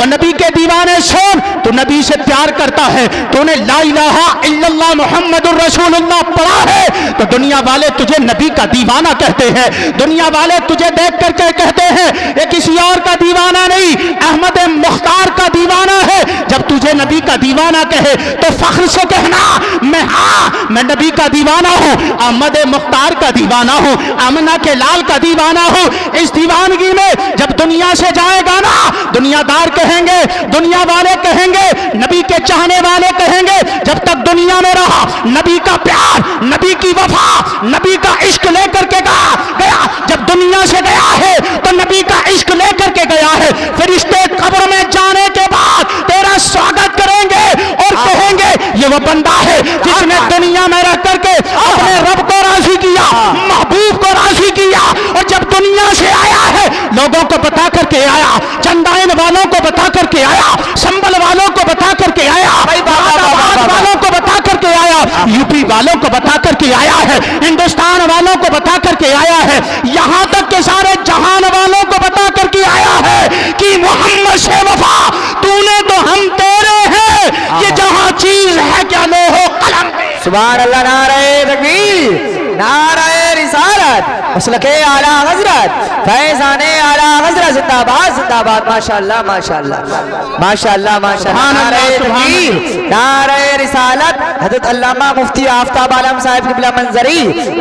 और नबी के दीवाने सुन, तू नबी से प्यार करता है, तूने ला इलाहा इल्लल्लाह मुहम्मदुर रसूलुल्लाह पढ़ा है, तो दुनिया वाले तुझे नबी का दीवाना कहते हैं। दुनिया वाले तुझे देख करके कहते हैं ये किसी और का दीवाना नहीं, अहमद मुख्तार का दीवाना है। जब तुझे नबी का दीवाना कहे तो फख्र से कहना मैं नबी का दीवाना हूँ, अहमद मुख्तार का दीवाना हूँ, आमना के लाल का दीवाना हूँ। इस दीवानगी में जब दुनिया से जाएगा ना, दुनियादार कहेंगे, दुनिया वाले कहेंगे, नबी के चाहने वाले कहेंगे, जब तक दुनिया में रहा नबी का प्यार, नबी की वफा, नबी का इश्क लेकर के गया। जब दुनिया से गया है तो नबी का इश्क लेकर के गया है। फरिश्ते कब्र में जाने के बाद तेरा स्वागत करेंगे और कहेंगे ये वो बंदा है जिसने दुनिया में रह करके अपने रब को राजी किया, महबूब को राजी किया, और जब दुनिया से आया है लोगों को बता करके आया, चंदाइन वालों को बता करके आया, संबल वालों को बता करके आया, वालों को बता करके आया, यूपी वालों को बता करके आया है, हिंदुस्तान वालों को बता करके आया है, यहाँ तक के सारे जहान वालों को बता करके आया है कि मोहम्मद से वफा तूने तो हम तेरे हैं, ये जहाँ चीज है क्या लोहो कलम। सुभान अल्लाह, नारे तकबीर, नारे रिसालत, मसलके आला हजरत, फैज़ाने आला हजरत, जिंदाबाद जिंदाबाद, माशाअल्लाह माशाअल्लाह माशाअल्लाह माशाअल्लाह, नारे तकबीर, नारे रिसालत। हज़रत अल्लामा मुफ्ती आफ्ताब आलम साहिब क़िबला मंजरी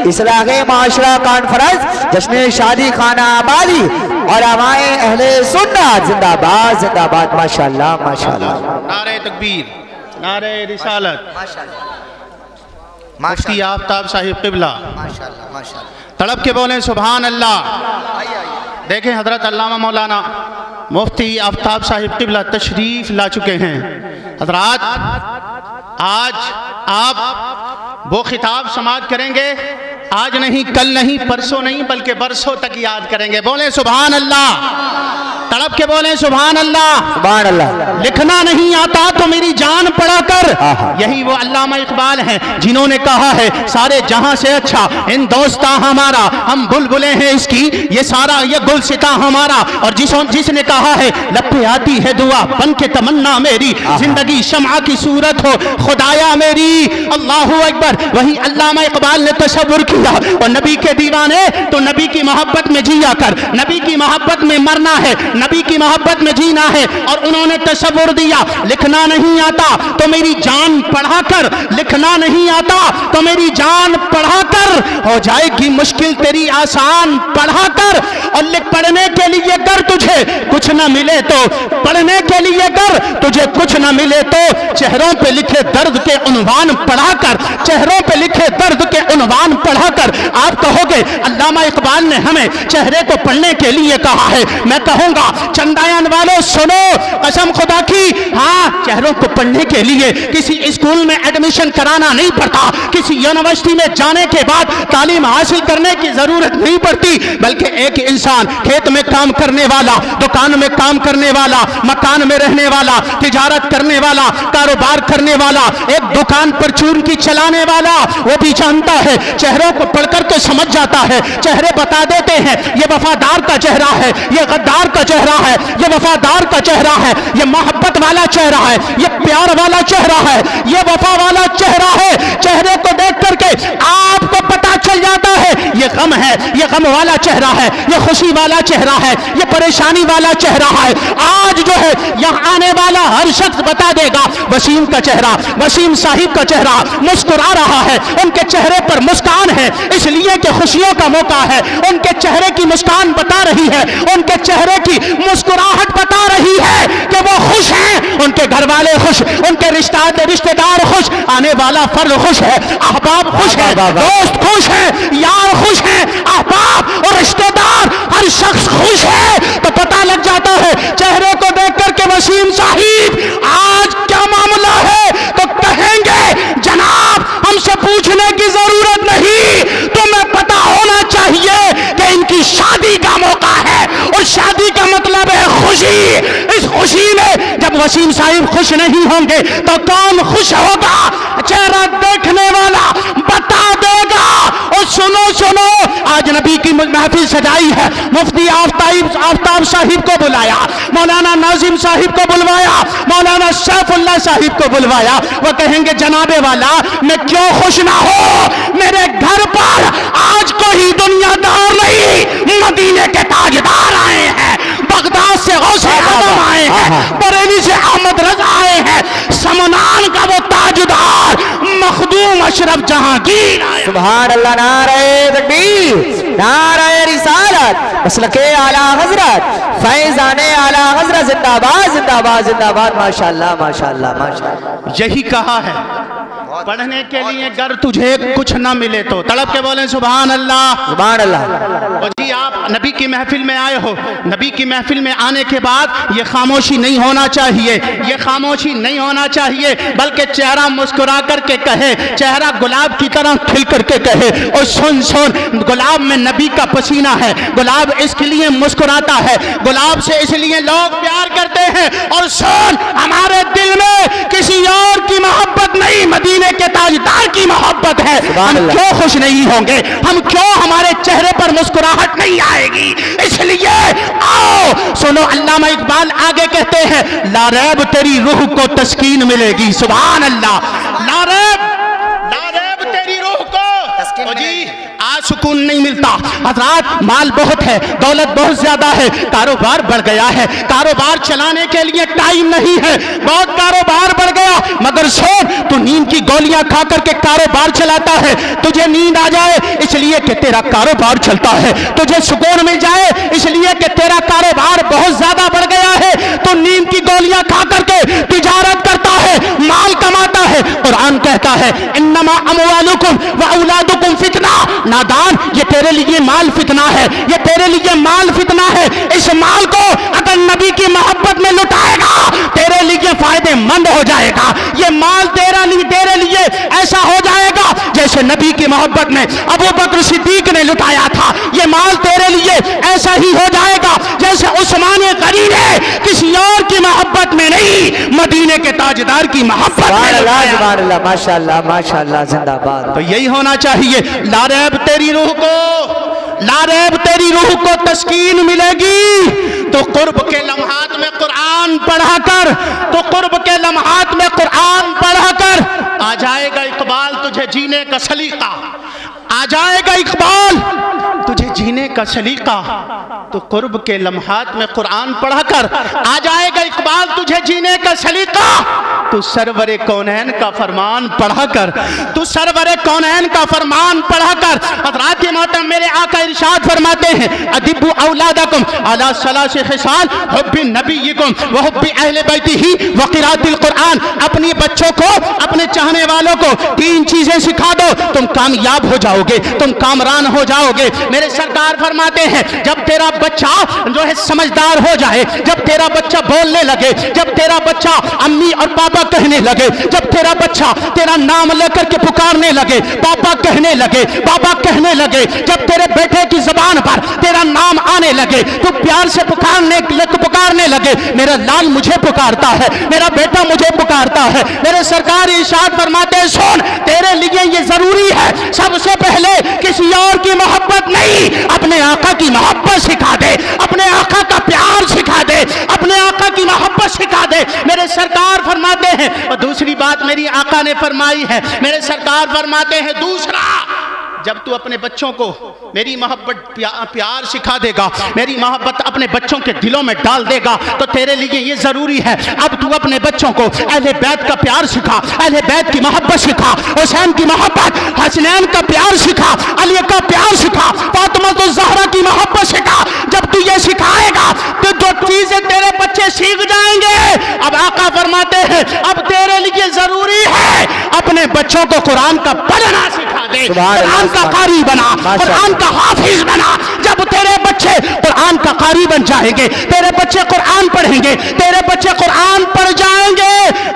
इस्लाहे माशरा कॉन्फ्रेंस जश्न शादी खाना आबादी और हमारे अहले सुन्नत, जिंदाबाद जिंदाबाद, माशाअल्लाह माशाअल्लाह, नारे तकबीर, नारे रिसालत, मुफ्ती आफ्ताब साहिब क़िबला, तड़प के बोले सुभान अल्लाह। देखें हजरत अल्लामा मौलाना मुफ्ती आफ्ताब साहिब क़िबला तशरीफ ला चुके हैं। हजरात, आज आप वो खिताब समाअत करेंगे, आज नहीं, कल नहीं, परसों नहीं, बल्कि बरसों तक याद करेंगे। बोले सुभान अल्लाह, तड़प के बोले सुभान अल्लाह, सुभान अल्लाह। लिखना नहीं आता तो मेरी जान पढ़ा कर, यही वो अल्लामा इकबाल हैं जिन्होंने कहा है सारे जहां से अच्छा हिंदोस्ता हमारा, हम बुलबुले हैं इसकी, ये सारा ये गुलसिता हमारा। और जिसने कहा है लब पे आती है दुआ बन के तमन्ना मेरी, जिंदगी शम्आ की सूरत हो खुदाया मेरी, अल्लाहु अकबर। वही अल्लामा इकबाल ने तसव्वुर किया, और नबी के दीवाने तो नबी की मोहब्बत में जिया कर, नबी की मोहब्बत में मरना है, नबी की मोहब्बत में जीना है। और उन्होंने तसव्वुर दिया, लिखना नहीं आता तो मेरी जान पढ़ा कर, लिखना नहीं आता तो मेरी जान पढ़ा कर, हो जाएगी मुश्किल तेरी आसान पढ़ा कर। और लिख पढ़ने के लिए कर तुझे कुछ न मिले तो, पढ़ने के लिए कर तुझे कुछ न मिले तो, चेहरों पे लिखे दर्द के उन्वान पढ़ा कर, चेहरों पे लिखे दर्द के उन्वान पढ़ा कर। आप कहोगे अल्लामा इकबाल ने हमें चेहरे को पढ़ने के लिए कहा है, मैं कहूंगा चंदायन वालों सुनो, कसम खुदा की, हाँ चेहरों को पढ़ने के लिए किसी स्कूल में एडमिशन कराना नहीं पड़ता, किसी यूनिवर्सिटी में जाने के बाद तालीम हासिल करने की जरूरत नहीं पड़ती, बल्कि एक इंसान खेत में काम करने वाला, दुकान में काम करने वाला, मकान में रहने वाला, तिजारत करने वाला, कारोबार करने वाला, एक दुकान पर चून की चलाने वाला, वो भी जानता है, चेहरों को पढ़कर के समझ जाता है। चेहरे बता देते हैं ये वफादार का चेहरा है, ये गद्दार का चेहरा है, ये वफादार का चेहरा है, ये मोहब्बत वाला चेहरा है, ये प्यार वाला चेहरा है, ये वफा वाला चेहरा है। चेहरे को देख करके आपको पता चल जाता है ये गम है, ये गम वाला चेहरा है, ये खुशी वाला चेहरा है, ये परेशानी वाला चेहरा है। आज जो है यहाँ आने वाला हर शख्स बता देगा वसीम का चेहरा, वसीम साहिब का चेहरा मुस्कुरा रहा है, उनके चेहरे पर मुस्कान है, इसलिए कि खुशियों का मौका है। उनके चेहरे की मुस्कान बता रही है, उनके चेहरे की मुस्कुराहट बता रही है कि वो खुश हैं, उनके घर वाले खुश, उनके रिश्तेदार खुश, आने वाला फर्द खुश है, अहबाब खुश है, दोस्त खुश है, यार खुश है, अहबाब और रिश्तेदार हर शख्स खुश है। तो पता लग जाता है चेहरे को देख करके वसीम साहिब आज क्या मामला है, तो कहेंगे जनाब हमसे पूछने की जरूरत नहीं, तुम्हें पता होना चाहिए कि इनकी शादी का मौका है, और शादी का मतलब है खुशी। इस खुशी में जब वसीम साहिब खुश नहीं होंगे तो कौन खुश होगा? चेहरा देखने वाला बता देगा। और सुनो सुनो, आज नबी की महफिल सजाई है, मुफ्ती आफ्ताब साहिब को बुलाया, मौलाना नाजिम साहिब को बुलवाया, मौलाना सैफुल्लाह साहिब को बुलवाया। वो कहेंगे जनाबे वाला मैं क्यों खुश ना हो, मेरे घर पर आज कोई दुनियादार नहीं, मदीने के ताजदार आए हैं, बगदाद से गौसे आजम आए हैं, बरेली से अहमद रजा आए हैं, समनान का वो ताजदार मखदूम अशरफ जहांगीर आए। सुभान अल्लाह, नारे तकबीर, नारे रिसालत, मसलके आला हजरत, फैजाने आला हजरत, जिंदाबाद जिंदाबाद जिंदाबाद, माशाअल्लाह माशाअल्लाह माशाअल्लाह। यही कहा है पढ़ने के लिए अगर तुझे कुछ ना मिले तो तड़प के बोले सुभान अल्लाह सुभान अल्लाह। और जी आप नबी की महफिल में आए हो, नबी की महफिल में आने के बाद ये खामोशी नहीं होना चाहिए, ये खामोशी नहीं होना चाहिए, बल्कि चेहरा मुस्कुरा करके कहे, चेहरा गुलाब की तरह खिल करके कहे, और सुन सुन गुलाब में नबी का पसीना है, गुलाब इसके लिए मुस्कुराता है, गुलाब से इसलिए लोग प्यार करते हैं, और सुन हमारे दिल में किसी और की मोहब्बत नहीं, मदीने के ताजदार की मोहब्बत है। हम क्यों खुश नहीं होंगे, हम क्यों हमारे चेहरे पर मुस्कुराहट नहीं आएगी। इसलिए आओ सुनो, अल्लामा इकबाल आगे कहते हैं ला रैब तेरी रूह को तस्कीन मिलेगी। सुभान अल्लाह, ला रैब तेरी रूह को जी आज सुकून नहीं मिलता। हजरात माल बहुत है, दौलत बहुत ज्यादा है, कारोबार बढ़ गया है, कारोबार चलाने के लिए टाइम नहीं है, बहुत कारोबार बढ़ गया, मगर सुन तू नींद की गोलियां खा करके कारोबार चलाता है, तुझे नींद आ जाए इसलिए कि तेरा कारोबार चलता है, तुझे सुकून मिल जाए इसलिए कि तेरा कारोबार बहुत ज्यादा बढ़ गया है, तो नींद की गोलियां खा करके तिजारत करता है, माल कमाता है। कुरान कहता है इन्नमा अमवालुकुम व औलादुकुम फितना, नादान ये तेरे लिए माल फितना है, ये तेरे लिए माल फितना है। इस माल को अगर नबी की मोहब्बत में लुटाएगा तेरे लिए फायदेमंद हो जाएगा। ये माल तेरे लिए ऐसा हो जाएगा जैसे नबी की मोहब्बत में अबू बकर सिद्दीक ने लुटाया था। ये माल तेरे लिए ऐसा ही हो जाएगा जैसे उस्मान गनी ने किसी और की मोहब्बत में नहीं, मदीने के ताजदार की मोहब्बत में लुटाया। माशाअल्लाह माशाअल्लाह, जिंदाबाद। तो यही होना चाहिए, ला रैब तेरी रूह को, ला रैब तेरी रूह को तस्कीन मिलेगी तो कुर्ब के लम्हात में कुरान पढ़ा कर, तो कुर्ब के लम्हात में कुरान पढ़ा कर आ जाएगा इकबाल तुझे जीने का सलीका, आ जाएगा इकबाल तुझे जीने का सलीका। तो कुर्ब के लम्हात में कुरान पढ़ाकर आ जाएगा इकबाल तुझे जीने का सलीका। तू सरवरे कौनैन का फरमान पढ़ाकर, तू सरवरे कौनैन का फरमान पढ़ाकर। हज़रात मोहतरम मेरे आका इरशाद फरमाते हैं अदिबु औलादकुम अला सलासे खिसाल हुब्बि नबिय्यिकुम व हुब्बि अहले बैतिही व क़िराअतिल कुरान। अपने बच्चों को, अपने चाहने वालों को तीन चीजें सिखा दो, तुम कामयाब हो जाओगे, तुम कामरान हो जाओगे। मेरे सरकार फरमाते हैं जब तेरा बच्चा जो है समझदार हो जाए, जब तेरा बच्चा बोलने लगे, जब तेरा बच्चा अम्मी और पापा कहने लगे, जब तेरा बच्चा तेरा नाम लेकर के पुकारने लगे, पापा कहने लगे, बाबा कहने लगे, जब तेरे बेटे की जुबान पर तेरा नाम आने लगे, तो प्यार से पुकारने लगे, मेरा लाल मुझे पुकारता है, मेरा बेटा मुझे पुकारता है। मेरे सरकार इरशाद फरमाते हैं सुन, तेरे लिए ये जरूरी है सबसे पहले किसी और की मोहब्बत नहीं, अपने आका की मोहब्बत सिखा दे, अपने आका का प्यार सिखा दे, अपने आका की मोहब्बत सिखा दे। मेरे सरकार फरमाते हैं, और दूसरी बात मेरी आका ने फरमाई है, मेरे सरकार फरमाते हैं दूसरा, जब तू अपने बच्चों को मेरी मोहब्बत प्यार सिखा देगा, मेरी मोहब्बत अपने बच्चों के दिलों में डाल देगा, तो तेरे लिए ये जरूरी है अब तू अपने बच्चों को अहले बैत का प्यार सिखा, अहले बैत की मोहब्बत सिखा, हुसैन की मोहब्बत, हसनैन का प्यार सिखा, अली का प्यार सिखा, फातिमा तो ज़हरा की मोहब्बत सिखा। जब तू ये सिखाएगा तो जो चीजें तेरे बच्चे सीख जाएंगे। अब आका फरमाते हैं अब तेरे लिए जरूरी है अपने बच्चों को कुरान का पढ़ना सिखा दे, कुरान का कारी बना, कुरान का हाफिज बना। जब तेरे बच्चे कुरान का कारी बन जाएंगे, तेरे बच्चे कुरान पढ़ेंगे, तेरे बच्चे कुरान पढ़ जाएंगे,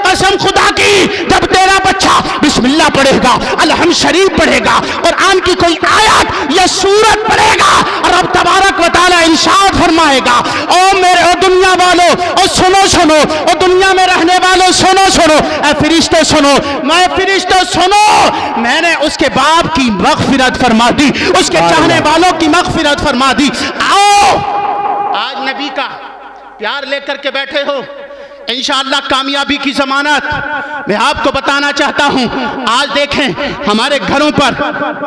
कसम खुदा की, जब तेरा बच्चा बिस्मिल्लाह पढ़ेगा, अलहम शरीफ पढ़ेगा, कुरान की कोई आयत या सूरत पढ़ेगा, रब तबारक व तआला इरशाद फरमाएगा ओ मेरे दुनिया वालों, اور سنو سنو، اور دنیا میں رہنے والوں سنو سنو، اے فرشتے سنو، میں فرشتے سنو، میں نے اس کے باپ کی مغفرت فرما دی، اس کے چاہنے والوں کی مغفرت فرما دی۔ آؤ آج نبی کا پیار لے کر کے بیٹھے ہو، انشاءاللہ کامیابی کی ضمانت میں آپ کو بتانا چاہتا ہوں۔ آج دیکھیں ہمارے گھروں پر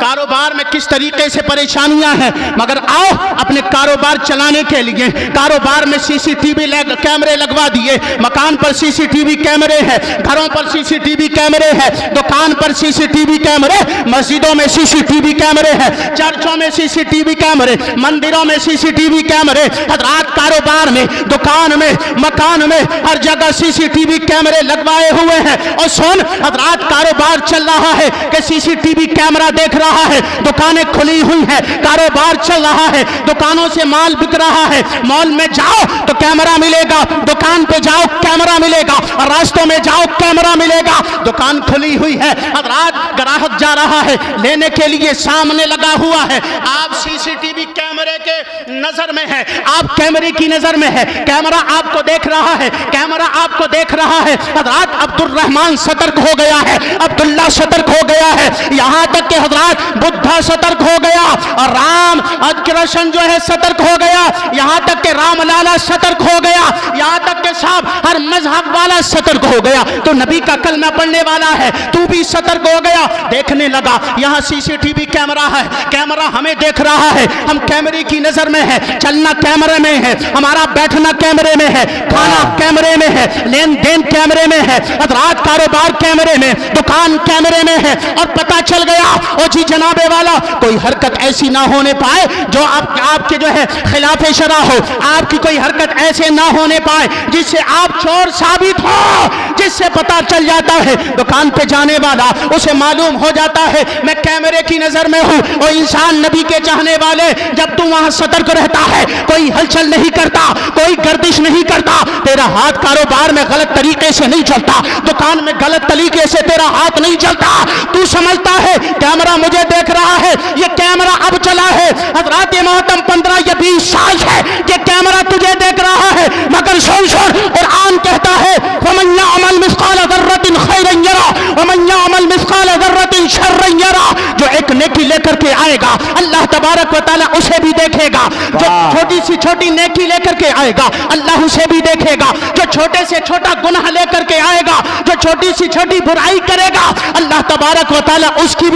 کاروبار میں کس طریقے سے پریشانیاں ہیں، مگر آؤ اپنے کاروبار چلانے کے لیے کاروبار میں سی سی ٹی وی کیمرے لگوا دیے، مکان پر سی سی ٹی وی کیمرے ہیں، گھروں پر سی سی ٹی وی کیمرے ہیں، دکان پر سی سی ٹی وی کیمرے، مسجدوں میں سی سی ٹی وی کیمرے ہیں، چرچوں میں سی سی ٹی وی کیمرے، مندروں میں سی سی ٹی وی کیمرے، حضرات کاروبار میں، دکان میں، مکان میں، ہر جگہ سی سی ٹی وی کیمرے لگوائے ہوئے ہیں۔ اور سن حضرات، کاروبار چل رہا ہے کہ سی سی ٹی وی کیمرہ دیکھ رہا ہے، دکانیں کھلی ہوئی ہیں، کاروبار چل رہا ہے، دکانوں سے مال بک رہا ہے، مال میں جاؤ تو کیمرہ ملے گا، دکان پہ جاؤ کیمرہ ملے گا، اور راستوں میں جاؤ کیمرہ ملے گا، دکان کھلی ہوئی ہے، حضرات گراہک جا رہا ہے لینے کے لیے، سامنے لگا ہوا ہے، آپ سی سی ٹی وی کیمرے کے نظر میں ہے، آپ کیمرے کی نظر میں ہے، کیمرہ آپ کو دیکھ رہا ہے، کیمرہ آپ کو دیکھ رہا ہے۔ حضرات عبد الرحمن سترک ہو گیا ہے، عبداللہ سترک ہو گیا ہے، یہاں تک کہ حضرات بدھا سترک ہو گیا، اور رام کرشن جو ہے سترک ہو گیا، یہاں تک کہ رام لالا سترک ہو گیا، یہاں تک کہ صاحب ہر مذہب والا سترک ہو گیا۔ تو نبی کا کلمہ پڑھنے والا ہے، تو بھی سترک ہو گیا، دیکھنے لگا یہاں سی سی ٹی وی کیمرہ ہے، کیمرہ ہمیں دیکھ رہا ہے، ہم کیمرے کی نظر میں ہے، چلنا کیمرے میں ہے، ہمارا بیٹھنا کیمرے میں ہے، کھانا کیمرے میں ہے، لین دین کیمرے میں ہے، حضرات کاروبار کیمرے میں، دکان کیمرے میں ہے، اور پتہ چل گیا او جی جناب والا کوئی حرکت ایسی نہ ہونے پائے جو آپ کے جو ہے خلاف شرع ہو، آپ کی کوئی حرکت ایسے نہ ہونے پائے جس سے آپ چور ثابت ہو، جس سے پتہ چل جاتا ہے دکان پہ جانے والا، اسے معلوم ہو جاتا ہے میں کیمرے کی نظر میں ہوں۔ اور انسان نبی کے چاہنے والے جب تو وہاں سترک رہتا ہے، کوئی ہلچل نہیں کرتا، کوئی گردش نہیں کرتا، تیرا ہاتھ کاروبار میں غلط طریقے سے نہیں چلتا، دکان میں غلط طریقے سے تیرا ہاتھ نہیں چلتا، تو سمجھتا ہے کیمرہ مجھے دیکھ رہا ہے، یہ کیمرہ اب چلا ہے، حضرات یہ محتم 15 یا 20 سال ہے کہ کیمرہ تجھے دیکھ رہا ہے، مگر سن قرآن کہتا ہے وَمَنْ يَعْمَلْ مِثْقَالَ ذَرَّةٍ خَيْرًا يَرَهُ وَمَنْ يَعْمَلْ مِثْقَالَ ذَرَّةٍ شَرًّا يَرَهُ، جو ایک نیکی لے کر کے آئے گا اللہ تبارک و تعالیٰ اسے بھی دیکھے گا، جو چھوٹی سی چھوٹی نیکی لے کر کے آئے گا اللہ اسے بھی دیکھے گا، جو چھوٹے سے چھوٹا گناہ لے کر کے آئے گا، جو چھوٹی سی چھوٹی برائی کرے گا اللہ تبارک و تعالیٰ اس کی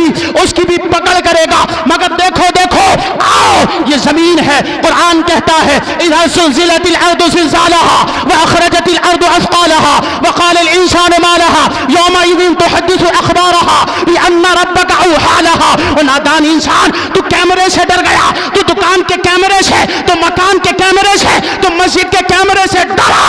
بھی پکڑ کرے گا۔ مگر دیکھو دیکھو آؤ یہ زمین ہے، قرآن کہتا ہے اِذَا زُلْزِلَتِ الْأَرْضُ زِلْزَالَهَا وَأَخْرَجَتِ الْأَرْضُ أَثْقَالَهَا وَقَالَ الْإِنسَانُ مَا لَهَا يَوْمَئِذٍ تُحَدِّثُ أَخْبَارَهَا بِأَنَّ رَبَّكَ أَوْحَىٰ لَهَا۔ اور نادان انسان، تو کیمرے سے ڈر گیا، تو دکان کے کیمرے سے، تو مکان کے کیمرے سے، تو مسجد کے کیمرے سے ڈرا،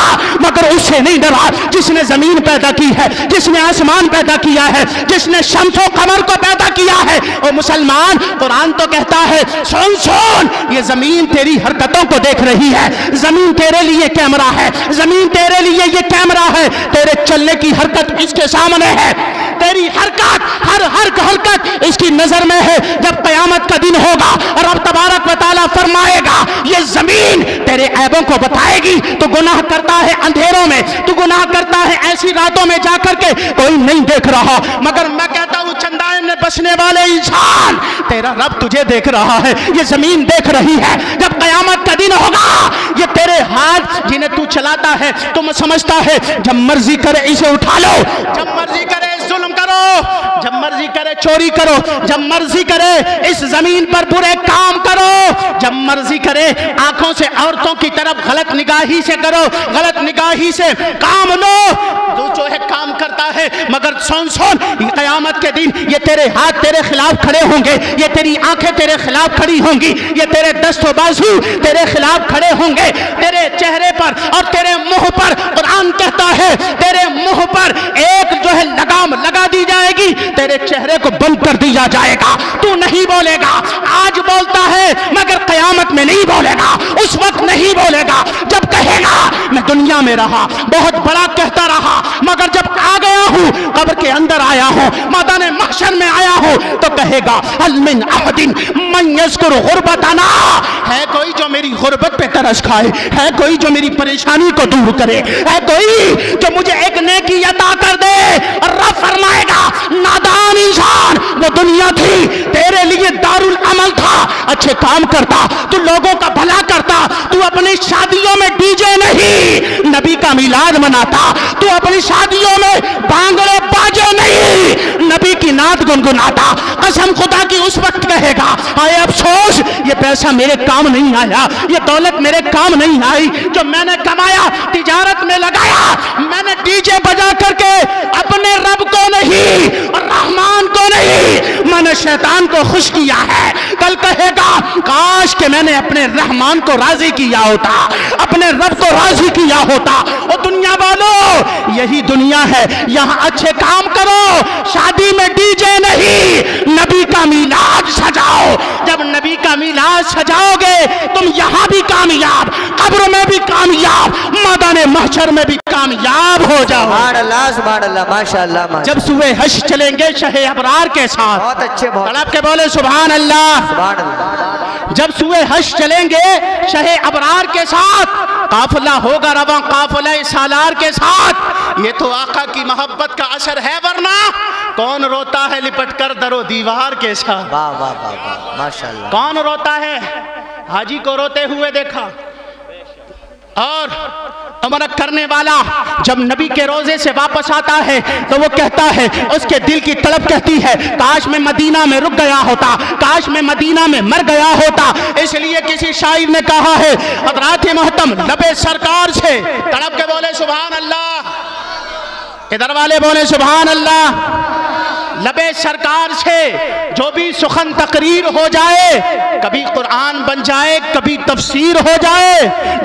مگر اس سے نہیں ڈرا جس نے زمین پیدا کی ہے، جس نے آسمان پیدا کیا ہے، جس نے شمس و قمر کو پیدا کیا ہے۔ اور مسلمان قرآن تو کہتا ہے سن سن، یہ زمین تیری حرکتوں کو دیکھ رہی ہے، زمین تیرے لیے کیمرہ ہے، زمین تیرے لیے یہ کیمرہ ہے، تیرے چلنے کی حرکت اس کے سامنے ہے، تیری حرکت ہر حرکت اس کی نظر میں ہے۔ جب قیامت کا دن ہوگا اور رب تبارک و تعالیٰ فرمائے گا یہ زمین تیرے عیبوں کو بتائے گی، تو گناہ کرتا ہے اندھیروں میں، تو گناہ کرتا ہے ایسی راتوں میں جا کر کے کوئی نہیں دیکھ رہا، مگر میں کہتا ہوں چندائن میں بسنے والے انسان تیرا رب تجھے دیکھ رہا ہے، یہ زمین دیکھ رہی ہے۔ جب قیامت کا دن ہوگا یہ تیرے ہاتھ جنہیں تو چلاتا ہے تم سمجھتا ہے جب مرضی کرے اسے اٹھا لو، جب مرضی کرے ظلم کرو، جب مرضی کرے چوری کرو، جب مرضی کرے اس زمین پر برے کام کرو، جب مرضی کرے آنکھوں سے عورتوں کی طرف غلط نگاہی سے کرو، غلط نگاہی سے کام لو، تو جو ہے کام کرتا ہے، مگر سن قیامت کے دن یہ تیرے ہاتھ تیرے خلاف کھڑے ہوں گے، یہ تیری آنکھیں تیرے خلاف کھڑی ہوں گی، یہ تیرے دست و بازو تیرے خلاف کھڑے ہوں گے، تیرے چہرے پر اور تیرے منہ پر قرآن کہتا ہے تیرے منہ پر ایک جو ہے لگام لگا دی جائے گی، تیرے چہرے کو بند کر دیا جائے گا، تو نہیں بولے گا، آج بولتا ہے مگر قیامت میں نہیں بولے گا، اس وقت نہیں بولے گا جب کہے گا میں دنیا میں رہا بہت بڑا کہتا رہا، مگر جب آ گیا हूँ, कब्र के अंदर आया हूँ, मैदान महशर में आया हूँ, तो कहेगा हल मिन अहदिन मन यज़कुर गुरबतना, है कोई जो मेरी गुर्बत पे तरस खाए, है कोई जो मेरी परेशानी को दूर करे, है कोई जो मुझे एक नेकी अता कर दे। और रब फरमाएगा नादान इंसान, वो दुनिया थी तेरे लिए दारुल अमल था, अच्छे काम करता, तू लोगों का भला करता, तू अपनी शादियों में डीजे नहीं नबी का मिलाद मनाता, तू अपनी शादियों में बांगड़े बाजे नहीं नबी की नात गुनगुनाता। कसम खुदा की उस वक्त कहेगा आए अफसोस, ये पैसा मेरे काम नहीं आया, ये दौलत मेरे काम नहीं आई, जो मैंने कमाया तिजारत में लगाया, मैंने डीजे बजा करके अपने रब को नहीं और रहमान को नहीं, मैंने शैतान को खुश किया है। कल कहेगा काश कि मैंने अपने रहमान को राजी किया होता, अपने रब को राजी किया होता। और दुनिया वालों, यही दुनिया है, यहाँ अच्छे काम करो, शादी में डीजे नहीं, नबी का मीलाद सजाओ। जब नबी का मीलाद सजाओगे तुम यहाँ भी कामयाब, कब्र में भी कामयाब, मैदान महशर में भी कामयाब हो जाओ। सुभान अल्लाह, माशाअल्लाह। जब सुबह हश चलेंगे शहे अबरार के साथ, बहुत अच्छे, बहुत तड़प के बोले सुभान अल्लाह। सुभान अल्लाह। जब सुबह हश चलेंगे शहे अबरार के साथ, काफिला होगा रवां काफिला सालार के साथ। ये तो आका की मोहब्बत का असर है, वरना कौन रोता है लिपट कर दरो दीवार के साथ। वाह वाह वाह वाह, माशाअल्लाह। कौन रोता है? हाजी को रोते हुए देखा, और उम्र करने वाला जब नबी के रोजे से वापस आता है तो वो कहता है, उसके दिल की तड़प कहती है काश मैं मदीना में रुक गया होता, काश मैं मदीना में मर गया होता। इसलिए किसी शायर ने कहा है हज़रात मोहतरम लबे सरकार से तड़प के बोले सुभान अल्लाह, इधर वाले बोले सुभान अल्लाह। लबे सरकार से जो भी सुखन तकरीर हो जाए, कभी कुरान बन जाए, कभी तफसीर हो जाए।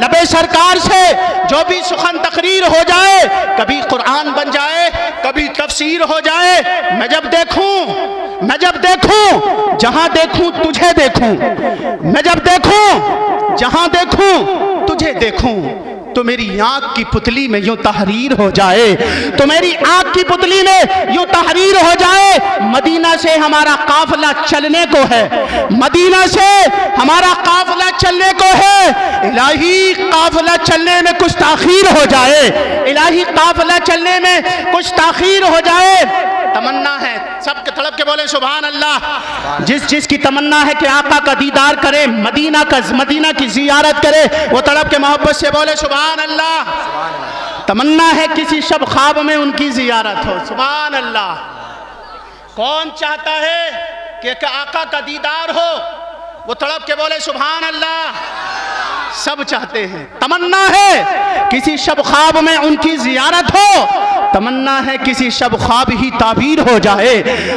लबे सरकार से जो भी सुखन तकरीर हो जाए, कभी कुरान बन जाए, कभी तफसीर हो जाए। मैं जब देखूं जहां देखूं तुझे देखूं, मैं जब देखूं जहां देखूं तुझे देखूं, तो मेरी आंख की पुतली में यूं तहरीर हो जाए, तो मेरी आंख की पुतली में यूं तहरीर हो जाए। मदीना से हमारा काफिला चलने को है, मदीना से हमारा काफिला चलने को है। इलाही काफिला चलने में कुछ ताखीर हो जाए, इलाही काफिला चलने में कुछ ताखीर हो जाए। तमन्ना है सबके तड़प के बोले सुभान अल्लाह। जिस की तमन्ना है कि आका का दीदार करे, मदीना की जियारत करे, वो तड़प के मोहब्बत से बोले सुभान अल्लाह। तमन्ना है किसी शब ख्वाब में उनकी जियारत हो, सुभान अल्लाह। कौन चाहता है कि आका का दीदार हो? वो तड़प के बोले सुभान अल्लाह। सब चाहते हैं, तमन्ना है किसी शब ख्वाब में उनकी जियारत हो, तमन्ना है किसी शब ख्वाब ही ताबीर हो जाए,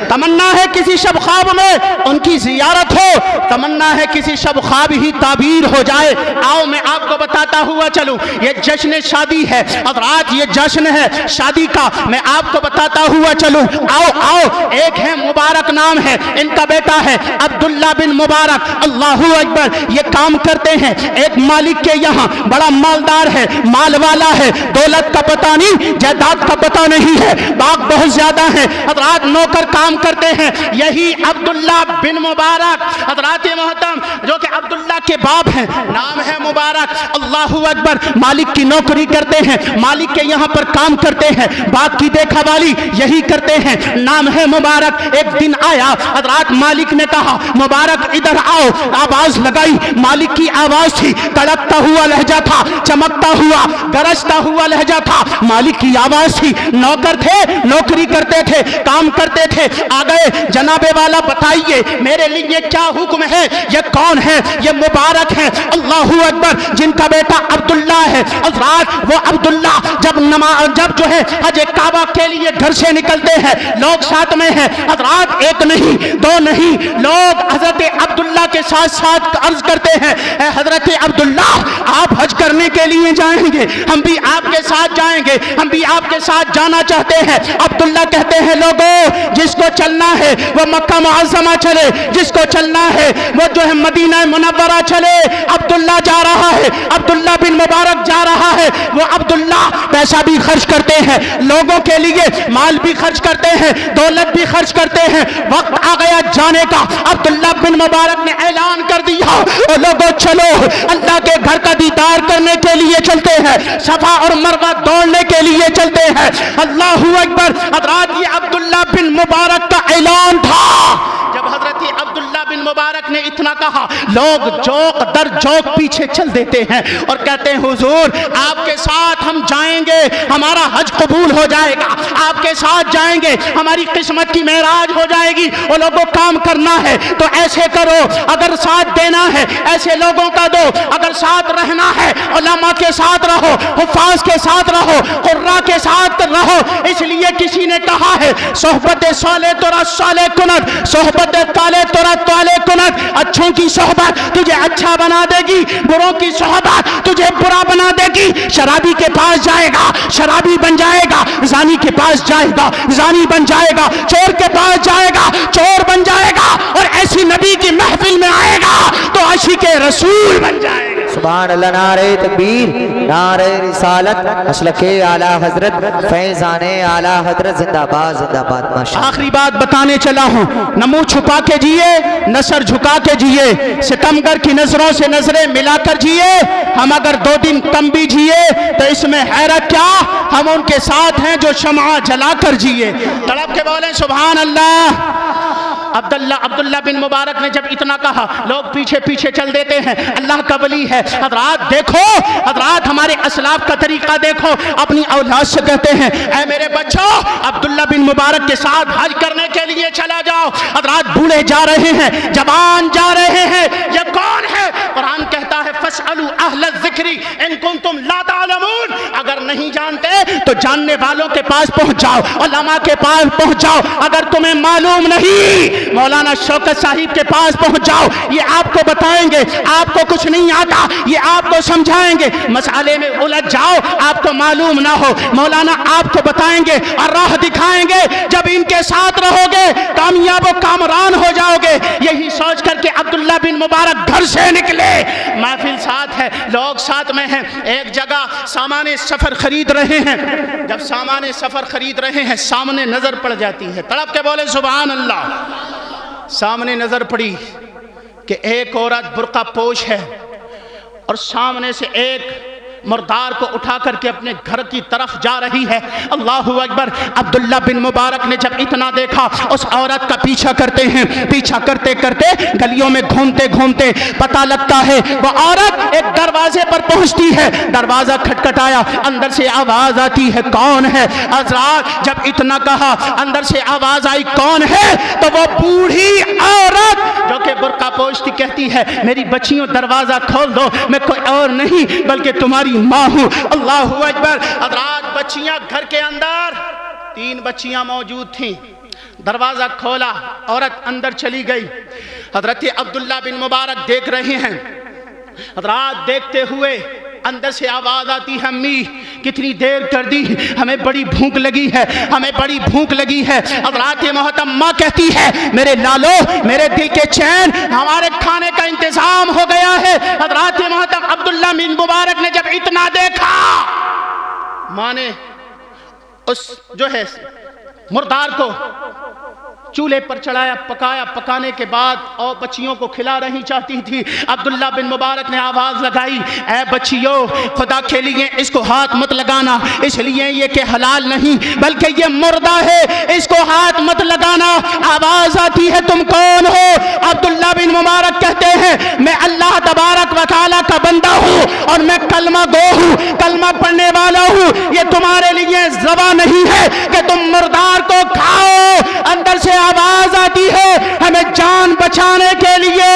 तमन्ना है किसी शब ख्वाब में उनकी जियारत हो, तमन्ना है किसी शब ख्वाब ही ताबीर हो जाए। आओ मैं आपको बताता हुआ चलूं, ये जश्न शादी है, अब रात ये जश्न है शादी का, मैं आपको बताता हुआ चलूं। आओ आओ, एक है मुबारक नाम है, इनका बेटा है अब्दुल्ला बिन मुबारक, अल्लाहू अकबर। ये काम करते हैं एक मालिक के यहाँ, बड़ा मालदार है, माल वाला है, दौलत का पता नहीं, जायदाद का पता नहीं है, बाग बहुत ज्यादा है। हज़रात नौकर काम करते हैं, यही अब्दुल्ला बिन मुबारक हज़रात मोहतरम जो कि अब्दुल्ला के बाप हैं, नाम है मुबारक, अल्लाहू अकबर। मालिक की नौकरी करते हैं, मालिक के यहाँ पर काम करते हैं, बाग की देखा वाली यही करते हैं, नाम है मुबारक। एक दिन आया हज़रात, मालिक ने कहा मुबारक इधर आओ, आवाज लगाई, मालिक की आवाज थी, तड़कता हुआ लहजा था, चमकता हुआ गरजता हुआ लहजा था, मालिक की आवाज थी। नौकर थे, नौकरी करते थे, काम करते थे, आ गए, जनाबे वाला बताइए मेरे लिए क्या हुक्म है, ये कौन है? ये मुबारक है, अल्लाहू अकबर, जिनका बेटा अब्दुल्ला है। हज़रात वो अब्दुल्ला जब जो है हज काबा के लिए घर से निकलते हैं, लोग साथ में हैं। हज़रात एक नहीं दो नहीं, लोग हजरत अब्दुल्ला के साथ साथ अर्ज करते हैं, हजरत अब्दुल्ला आप हज करने के लिए जाएंगे, हम भी आपके साथ जाएंगे। جائیں گے, ہم بھی آپ کے ساتھ جانا چاہتے ہیں. عبداللہ کہتے ہیں لوگوں جس کو چلنا ہے وہ مکہ معظمہ چلے, جس کو چلنا ہے وہ جو ہے مدینہ منورہ چلے. عبداللہ جا رہا ہے, عبداللہ بن مبارک جا رہا ہے. وہ عبداللہ پیسہ بھی خرچ کرتے ہیں, لوگوں کے لیے مال بھی خرچ کرتے ہیں, دولت بھی خرچ کرتے ہیں. وقت آ گیا جانے کا. عبداللہ بن مبارک نے اعلان کر دیا, او لوگوں چلو اللہ کے گھر کا دیدار کرنے کے لیے چلتے ہیں, صفا اور مروہ دوڑنے کے لیے چلتے ہیں. اللہ اکبر. حضرات یہ عبداللہ بن مبارک کا اعلان تھا. جب حضرت عبداللہ بن مبارک نے اتنا کہا, لوگ جوق در جوق پیچھے چل دیتے ہیں اور کہتے ہیں حضور آپ کے ساتھ ہم جائیں گے, ہمارا حج قبول ہو جائے گا, آپ کے ساتھ جائیں گے, ہماری قسمت کی معراج ہو جائے گی. وہ لوگوں کام کرنا ہے تو ایسے کرو, اگر ساتھ دینا ہے ایسے لوگوں کا دو, اگر ساتھ رہنا ہے علماء کے ساتھ رہو, حفاظ کے ساتھ رہو, قراء کے ساتھ رہو. اس لیے کسی نے کہا ہے صحبت صالح ترا صالح کند, صحبت طالح ترا طالح کند. اچھوں کی صحبت تجھے اچھا بنا دے گی, بروں کی صحبت تجھے برا بنا دے گی. شرابی کے پاس جائے گا شرابی بن جائے گا, زانی کے پاس جائے گا زانی بن جائے گا, چور کے پاس جائے گا چور بن جائے گا, اور ایسی نبی کی محفل میں آئے گا تو عاشق رسول بن جائے گا. سبحان اللہ. نعرہ تکبیر, نعرہ رسالت, مسلک اعلی حضرت, فیضان اعلی حضرت, زندہ باد زندہ باد. ماشاءاللہ. آخری بات بتانے چلا ہوں, نہ منہ چھپا کے جیے نہ سر جھکا کے جیے, ستمگر کی نظروں سے نظریں ملا کر جیے. ہم اگر 2 دن کم بھی جیے تو اس میں حیرت کیا, ہم ان کے ساتھ ہیں جو شمع جلا کر جیے. تڑپ کے بولیں سبحان اللہ. عبداللہ بن مبارک نے جب اتنا کہا, لوگ پیچھے پیچھے چل دیتے ہیں. اللہ کا ولی ہے. حضرات دیکھو, حضرات ہمارے اسلاف کا طریقہ دیکھو. اپنی اولاد سے کہتے ہیں اے میرے بچوں عبداللہ بن مبارک کے ساتھ حج کرنے کے لیے چلا جاؤ. حضرات بوڑھے جا رہے ہیں, جوان جا رہے ہیں, یہ کون ہے؟ قرآن کہتا ہے فاسألوا اہل الذکر ان کنتم لا تعلمون. اگر نہیں جانتے تو جاننے والوں کے پاس پہنچ جاؤ, علماء کے پاس پہنچ جاؤ. اگر تمہیں معلوم نہیں مولانا شوکت صاحب کے پاس پہنچ جاؤ, یہ آپ کو بتائیں گے. آپ کو کچھ نہیں آتا, یہ آپ کو سمجھائیں گے. مسئلے میں الجھ جاؤ, آپ کو معلوم نہ ہو, مولانا آپ کو بتائیں گے اور راہ دکھائیں گے. جب ان کے ساتھ رہو گے کامیاب و کامران ہو جاؤ گے. یہی سوچ کر کے عبداللہ بن مبارک گھر سے نکلے. محفل ساتھ ہے, لوگ ساتھ میں ہیں. ایک جگہ سامان سفر خرید رہے ہیں. جب سامان سفر خرید رہے ہیں سامنے نظر پڑ جاتی ہے. تڑپ کے بولے سبحان اللہ. سامنے نظر پڑی کہ ایک عورت برقع پوش ہے اور سامنے سے ایک مردار کو اٹھا کر کے اپنے گھر کی طرف جا رہی ہے. اللہ اکبر. عبداللہ بن مبارک نے جب اتنا دیکھا اس عورت کا پیچھا کرتے ہیں. پیچھا کرتے کرتے گلیوں میں گھومتے گھومتے پتہ لگتا ہے وہ عورت ایک دروازے پر پہنچتی ہے. دروازہ کھٹکھٹایا, اندر سے آواز آتی ہے کون ہے؟ حضرات جب اتنا کہا اندر سے آواز آئی کون ہے تو وہ بوڑھی عورت جو کہ برقع پوش تھی کہتی ہے میری بچیوں دروازہ کھول دو, میں کوئی اور نہیں بلکہ تمہاری ماں ہوں. اللہ اکبر. حضرات بچیاں گھر کے اندر 3 بچیاں موجود تھیں. دروازہ کھولا, عورت اندر چلی گئی. حضرت عبداللہ بن مبارک دیکھ رہے ہیں. حضرات دیکھتے ہوئے اندر سے آواز آتی ہے امی کتنی دیر کر دی, ہمیں بڑی بھوک لگی ہے, ہمیں بڑی بھوک لگی ہے. حضرات محترم ماں کہتی ہے میرے لالو میرے دل کے چین, ہمارے کھانے کا انتظام ہو گیا ہے. حضرات محترم عبداللہ بن مبارک نے جب اتنا دیکھا, ماں نے اس جو ہے مردار کو چولہے پر چڑھایا, پکایا. پکانے کے بعد اور بچیوں کو کھلا رہی چاہتی تھی. عبداللہ بن مبارک نے آواز لگائی اے بچیوں خدا کے لیے اس کو ہاتھ مت لگانا, اس لیے یہ کہ حلال نہیں بلکہ یہ مردہ ہے, اس کو ہاتھ مت لگانا. آواز آتی ہے تم کون ہو؟ عبداللہ بن مبارک کہتے ہیں میں اللہ تبارک و تعالی کا بندہ ہوں اور میں کلمہ گو ہوں, کلمہ پڑھنے والا ہوں. یہ تمہارے لیے روا نہیں ہے کہ تم مردار کو کھاؤ. اندر سے आवाज आती है हमें जान बचाने के लिए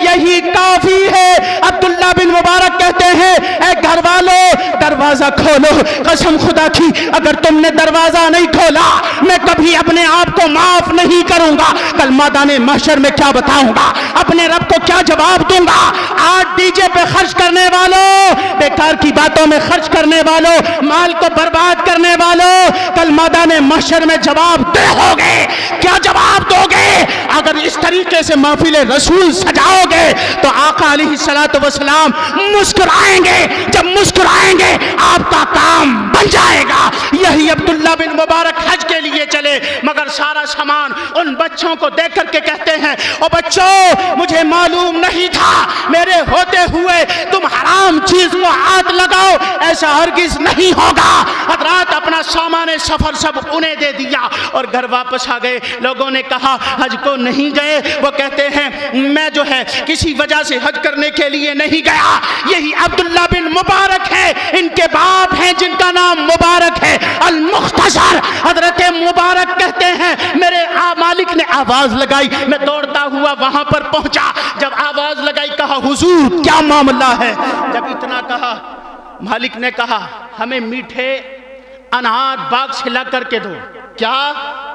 यही काफी है। अब्दुल्ला बिन मुबारक कहते हैं ऐ घर वालों दरवाजा खोलो, कसम खुदा की अगर तुमने दरवाजा नहीं खोला मैं कभी अपने आप को माफ नहीं करूंगा। कल मैदाने महशर में क्या बताऊंगा, अपने रब को क्या जवाब दूंगा। आज डीजे पे खर्च करने वालों, बेकार की बातों में खर्च करने वालों, माल को बर्बाद करने वालों, कल मैदाने महशर में जवाब दोगे। क्या जवाब दोगे? अगर इस तरीके से महफिल रसूल सजाओगे तो आका अलैहिस्सलातु वस्सलाम मुस्कुराएंगे। जब मुस्कुराएंगे आपका काम बन जाएगा। यही अब्दुल्ला बिन मुबारक हज के लिए चले, मगर सारा सामान उन बच्चों को देख करके कहते हैं ओ बच्चों मुझे मालूम नहीं था, मेरे होते हुए तुम हराम चीज को हाथ लगाओ, ऐसा हरगिज नहीं होगा। हजरात अपना सामान सफर सब उन्हें दे दिया और घर वापस आ गए। लोगों ने कहा हज को नहीं गए? वो कहते हैं मैं जो है किसी वजह से हज करने के लिए नहीं गया। यही अब्दुल्ला बिन मुबारक है, इनके बाप हैं जिनका नाम मुबारक है अल मुख्तसर। हजरत मुबारक कहते हैं मेरे मालिक ने आवाज लगाई, मैं दौड़ता हुआ वहां पर पहुंचा। जब आवाज लगाई कहा हुजूर क्या मामला है? जब इतना कहा मालिक ने कहा हमें मीठे अनार बाग से ला करके दो। क्या?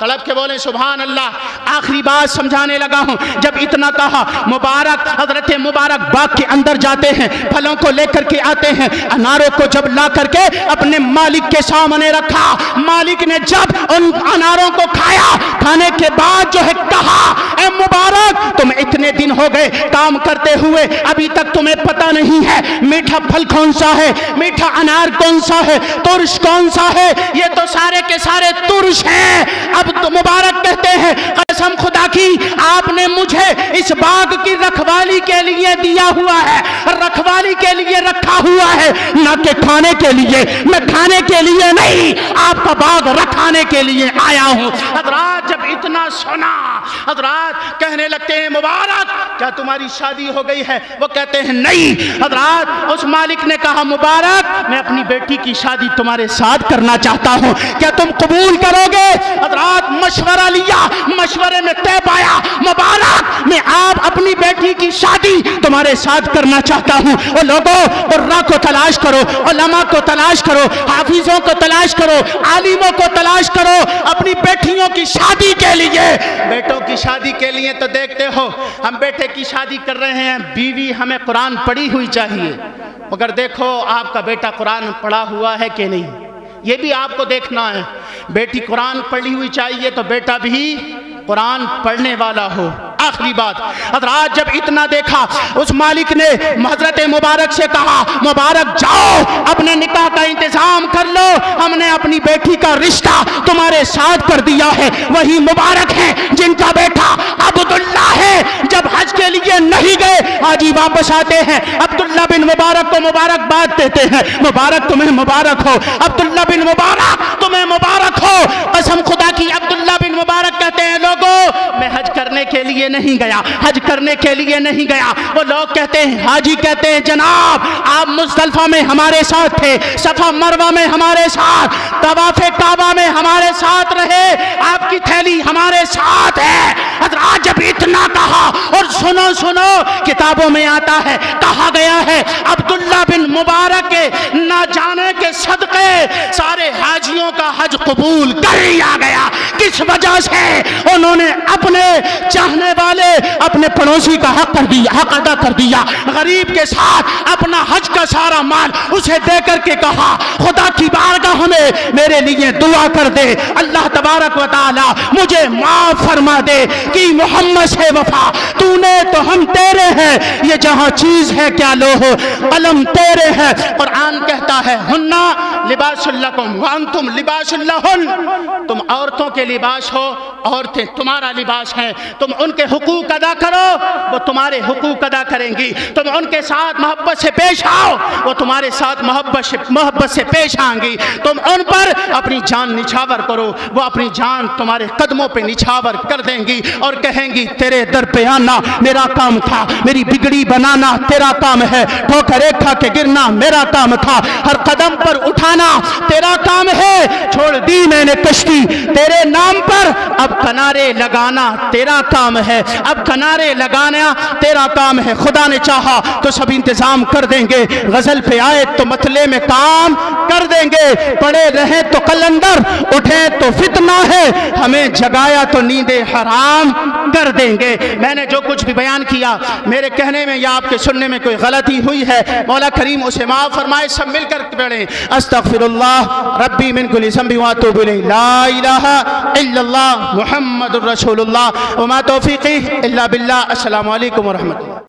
तड़प के बोले सुभान अल्लाह। आखिरी बात समझाने लगा हूं। जब इतना कहा मुबारक हजरत मुबारक बाग के अंदर जाते हैं, फलों को लेकर के आते हैं, अनारों को जब ला करके अपने मालिक के सामने रखा, मालिक ने जब उन अनारों को खाया, खाने के बाद जो है कहा ए मुबारक तुम इतने दिन हो गए काम करते हुए, अभी तक तुम्हें पता नहीं है मीठा फल कौन सा है, मीठा अनार कौन सा है, तुर्श कौन सा है? ये तो सारे के सारे तुर्श हैं। अब तो मुबारक कहते हैं कसम खुदा की आपने मुझे इस बाग की रखवाली के लिए दिया हुआ है, रखवाली के लिए रखा हुआ है, ना कि खाने के लिए। मैं खाने के लिए नहीं, आपका बाग रखाने के लिए आया हूं। हजरात जब इतना सुना हजरात कहने लगते हैं मुबारक क्या तुम्हारी शादी हो गई है? वो कहते हैं नहीं। हजरात उस मालिक ने कहा मुबारक मैं अपनी बेटी की शादी तुम्हारे साथ करना चाहता हूं, क्या तुम कबूल करोगे? हजरात मशवरा लिया, मशवरे में तय पाया मुबारक मैं आप अपनी बेटी की शादी तुम्हारे साथ करना चाहता हूं। और लोगों उर्रा को तलाश करो, उलमा को तलाश करो, हाफिजों को तलाश करो, आलिमों को तलाश करो अपनी बेटियों की शादी के लिए। बेटों की शादी के लिए तो देखते हो हम बेटे की शादी कर रहे हैं, बीवी हमें कुरान पढ़ी हुई चाहिए, मगर देखो आपका बेटा कुरान पढ़ा हुआ है कि नहीं, ये भी आपको देखना है। बेटी कुरान पढ़ी हुई चाहिए तो बेटा भी कुरान पढ़ने वाला हो। आखिरी बात हजरात जब इतना देखा उस मालिक ने हजरत मुबारक से कहा मुबारक जाओ अपने निकाह का इंतजाम कर लो, हमने अपनी बेटी का रिश्ता तुम्हारे साथ कर दिया है। वही मुबारक है जिनका बेटा अब्दुल्ला है। जब हज के लिए नहीं गए हाजी वापस आते हैं, अब्दुल्ला बिन मुबारक को मुबारकबाद देते हैं, मुबारक तुम्हें मुबारक हो, अब्दुल्ला बिन मुबारक तुम्हें मुबारक हो। कसम खुदा की अब्दुल्ला बिन मुबारक कहते हैं लोगों मैं हज करने के लिए नहीं गया, हज करने के लिए नहीं गया। वो लोग कहते हैं हाजी कहते हैं जनाब आप मुज़दलिफा में हमारे साथ थे, सफा मरवा में हमारे साथ, तवाफ़े काबा में हमारे साथ रहे, आपकी थैली हमारे साथ है। हज़रात जब इतना कहा और सुनो सुनो किताबों में आता है कहा गया है अब्दुल्ला बिन मुबारक के ना जाने के सदक़े सारे हाजियों का हज कबूल कर लिया गया। किस वजह से? उन्होंने अपने चाहने वाले अपने पड़ोसी का हक कर दिया, हक अदा कर दिया। गरीब के साथ अपना हज का सारा माल उसे दे करके कहा खुदा की बारगाह में मेरे लिए दुआ कर दे, अल्लाह तबारक व तआला मुझे माफ फरमा दे कि मोहम्मद से वफा तूने तो हम तेरे हैं, ये जहां चीज है क्या लो हो कलम तेरे है। कुरान कहता है हुन्ना लिबासुल लकुम व अंतुम लिबासुल लहुन, तुम औरतों के लिबास हो, औरतें तुम्हारा लिबास है। तुम उनके हुकूक अदा करो वो तुम्हारे हुकूक अदा करेंगी, तुम उनके साथ मोहब्बत से पेश आओ वो तुम्हारे साथ मोहब्बत से पेश आएंगी। तुम उन पर अपनी जान निछावर करो वो अपनी जान तुम्हारे कदमों पे निछावर कर देंगी और कहेंगी तेरे दर पे आना मेरा काम था, मेरी बिगड़ी बनाना तेरा काम है, ठोकर खा के गिरना मेरा काम था, हर कदम पर उठाना तेरा کام ہے، چھوڑ دی میں نے کشتی تیرے نام پر، اب کنارے لگانا تیرا کام ہے، اب کنارے لگانا تیرا کام ہے۔ خدا نے چاہا تو سب انتظام کر دیں گے، غزل پہ آئے تو مطلع میں کام کر دیں گے، پڑے رہیں تو قلندر، اٹھیں تو فتنہ ہے، ہمیں جگایا تو نیند حرام کر دیں گے۔ میں نے جو کچھ بھی بیان کیا میرے کہنے میں یا آپ کے سننے میں کوئی غلطی ہوئی ہے، مولا کریم اسے معاف فرمائے۔ سب مل کر پڑھیں استغفر اللہ ربی من کل ذنب واتوب الیہ، لا الہ الا اللہ محمد الرسول اللہ، وما توفیقی الا باللہ۔ السلام علیکم ورحمۃ اللہ۔